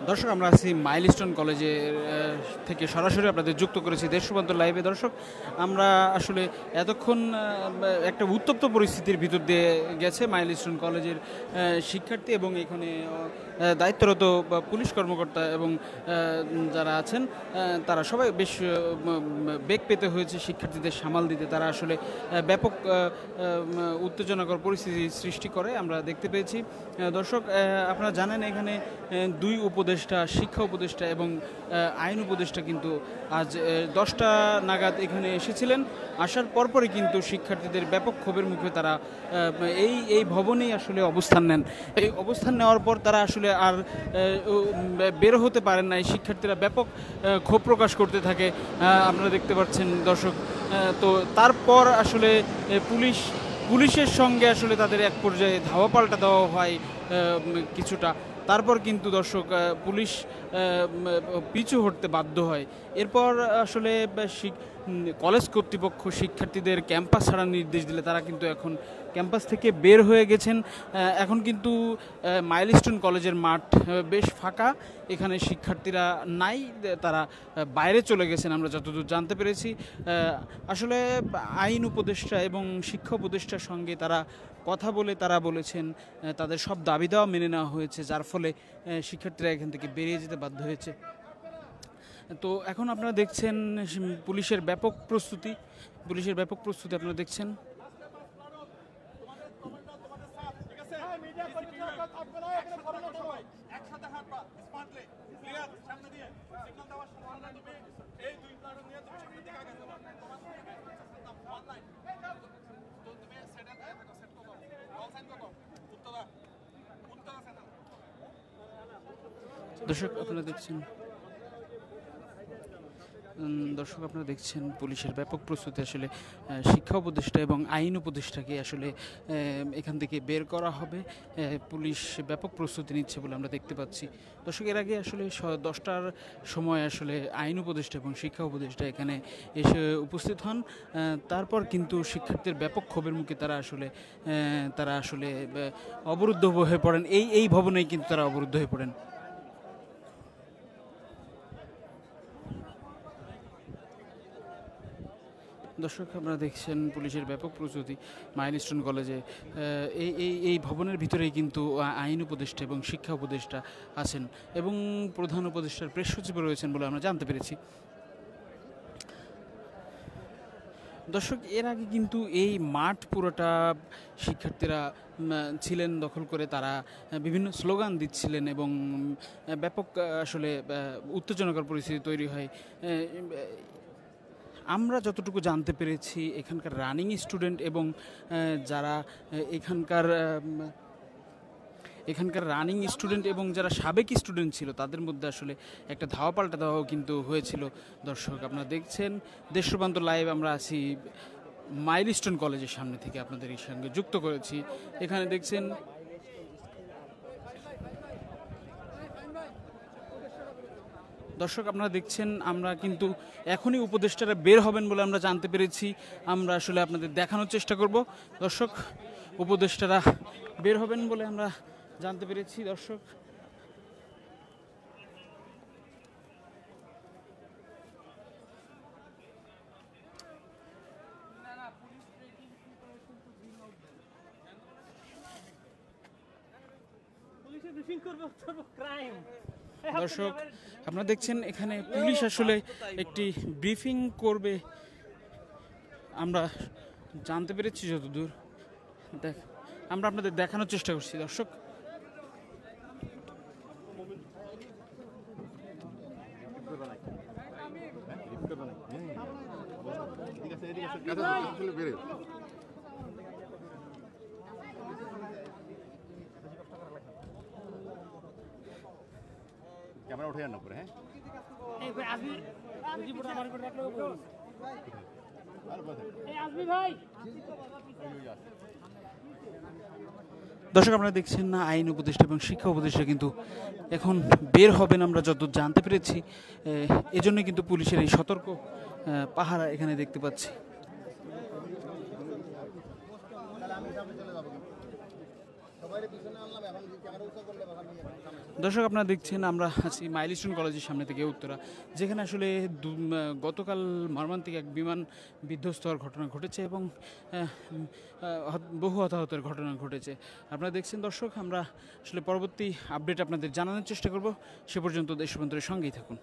দর্শক আমরা আছি মাইলস্টোন কলেজের থেকে সরাসরি আপনাদের যুক্ত করেছি দেশপ্রান্ত লাইভে। দর্শক আমরা আসলে এতক্ষণ একটা উত্তপ্ত পরিস্থিতির ভিতর দিয়ে গেছে মাইলস্টোন কলেজের শিক্ষার্থী এবং এখানে দায়িত্বরত পুলিশ কর্মকর্তা এবং যারা আছেন তারা সবাই বেশ বেগ পেতে হয়েছে শিক্ষার্থীদের সামাল দিতে। তারা আসলে ব্যাপক উত্তেজনাকর পরিস্থিতি সৃষ্টি করে আমরা দেখতে পেয়েছি। দর্শক আপনারা জানেন এখানে দুই উপদেষ্টা, শিক্ষা উপদেষ্টা এবং আইন উপদেষ্টা কিন্তু আজ 10টা নাগাদ এখানে এসেছিলেন। আসার পরপরই কিন্তু শিক্ষার্থীদের ব্যাপক ক্ষোভের মুখে তারা এই ভবনেই আসলে অবস্থান নেন। এই অবস্থান নেওয়ার পর তারা আসলে আর বের হতে পারেন না। এই শিক্ষার্থীরা ব্যাপক ক্ষোভ প্রকাশ করতে থাকে, আপনারা দেখতে পাচ্ছেন দর্শক। তো তারপর আসলে পুলিশের সঙ্গে আসলে তাদের এক পর্যায়ে ধাওয়া পাল্টা দেওয়া হয় কিছুটা। তারপর কিন্তু দর্শক পুলিশ পিছু হটতে বাধ্য হয়। এরপর আসলে কলেজ কর্তৃপক্ষ শিক্ষার্থীদের ক্যাম্পাস ছাড়ার নির্দেশ দিলে তারা কিন্তু এখন ক্যাম্পাস থেকে বের হয়ে গেছেন। এখন কিন্তু মাইলস্টোন কলেজের মাঠ বেশ ফাঁকা, এখানে শিক্ষার্থীরা নাই, তারা বাইরে চলে গেছেন আমরা যতদূর জানতে পেরেছি। আসলে আইন উপদেষ্টা এবং শিক্ষা উপদেষ্টার সঙ্গে তারা কথা বলে তারা বলেছেন তাদের সব দাবি দেওয়া মেনে নেওয়া হয়েছে, যার ফলে শিক্ষার্থীরা এখান থেকে বেরিয়ে যেতে বাধ্য হয়েছে। তো এখন আপনারা দেখছেন পুলিশের ব্যাপক প্রস্তুতি আপনারা দেখছেন। দর্শক আপনারা দেখছেন পুলিশের ব্যাপক প্রস্তুতি। আসলে শিক্ষা উপদেষ্টা এবং আইন উপদেষ্টাকে আসলে এখান থেকে বের করা হবে। পুলিশ ব্যাপক প্রস্তুতি নিচ্ছে বলে আমরা দেখতে পাচ্ছি। দর্শক এর আগে আসলে 10টার সময় আসলে আইন উপদেষ্টা এবং শিক্ষা উপদেষ্টা এখানে এসে উপস্থিত হন। তারপর কিন্তু শিক্ষার্থীদের ব্যাপক ক্ষোভের মুখে তারা আসলে অবরুদ্ধ হয়ে পড়েন। এই ভবনেই কিন্তু তারা অবরুদ্ধ হয়ে পড়েন। দর্শক আপনারা দেখছেন পুলিশের ব্যাপক প্রস্তুতি মাইলস্টোন কলেজে। এই ভবনের ভিতরেই কিন্তু আইন উপদেষ্টা এবং শিক্ষা উপদেষ্টা আছেন এবং প্রধান উপদেষ্টার প্রেস সচিব রয়েছেন বলে আমরা জানতে পেরেছি। দর্শক এর আগে কিন্তু এই মাঠ পুরোটা শিক্ষার্থীরা ছিলেন দখল করে, তারা বিভিন্ন স্লোগান দিচ্ছিলেন এবং ব্যাপক আসলে উত্তেজনাকর পরিস্থিতি তৈরি হয়। আমরা যতটুকু জানতে পেরেছি এখানকার রানিং স্টুডেন্ট এবং যারা এখানকার রানিং স্টুডেন্ট এবং যারা সাবেক স্টুডেন্ট ছিল তাদের মধ্যে আসলে একটা ধাওয়া পাল্টা দেওয়াও কিন্তু হয়েছিল। দর্শক আপনারা দেখছেন দেশপ্রান্ত লাইভ, আমরা আছি মাইলস্টোন কলেজের সামনে থেকে আপনাদের এই সঙ্গে যুক্ত করেছি। এখানে দেখছেন দর্শক আপনারা দেখছেন আমরা কিন্তু এখনই উপদেষ্টারা বের হবেন বলে আমরা জানতে পেরেছি। আমরা আসলে আপনাদের দেখানোর চেষ্টা করব। দর্শক উপদেষ্টারা বের হবেন বলে আমরা জানতে পেরেছি। দর্শক দর্শক আপনারা দেখছেন এখানে পুলিশ আসলে একটি ব্রিফিং করবে আমরা জানতে পেরেছি যতদূর। আমরা আপনাদের দেখানোর চেষ্টা করছি। দর্শক ক্যামেরা উঠে যান উপরে। দর্শক আপনারা দেখছেন না আইন উপদেষ্টা এবং শিক্ষা উপদেষ্টা কিন্তু এখন বের হবেন আমরা যত জানতে পেরেছি। এজন্য কিন্তু পুলিশের এই সতর্ক পাহারা এখানে দেখতে পাচ্ছি। সবাই পিছনে আনলাম, এখন ক্যামেরা উৎসব করলে দর্শক আপনারা দেখছেন আমরা আছি মাইলস্টোন কলেজের সামনে থেকে উত্তরা, যেখানে আসলে গতকাল মর্মান্তিক এক বিমান বিধ্বস্ত হওয়ার ঘটনা ঘটেছে এবং বহু হতাহতের ঘটনা ঘটেছে। আপনারা দেখছেন দর্শক, আমরা আসলে পরবর্তী আপডেট আপনাদের জানানোর চেষ্টা করব। সে পর্যন্ত দেশবন্ধুদের সঙ্গেই থাকুন।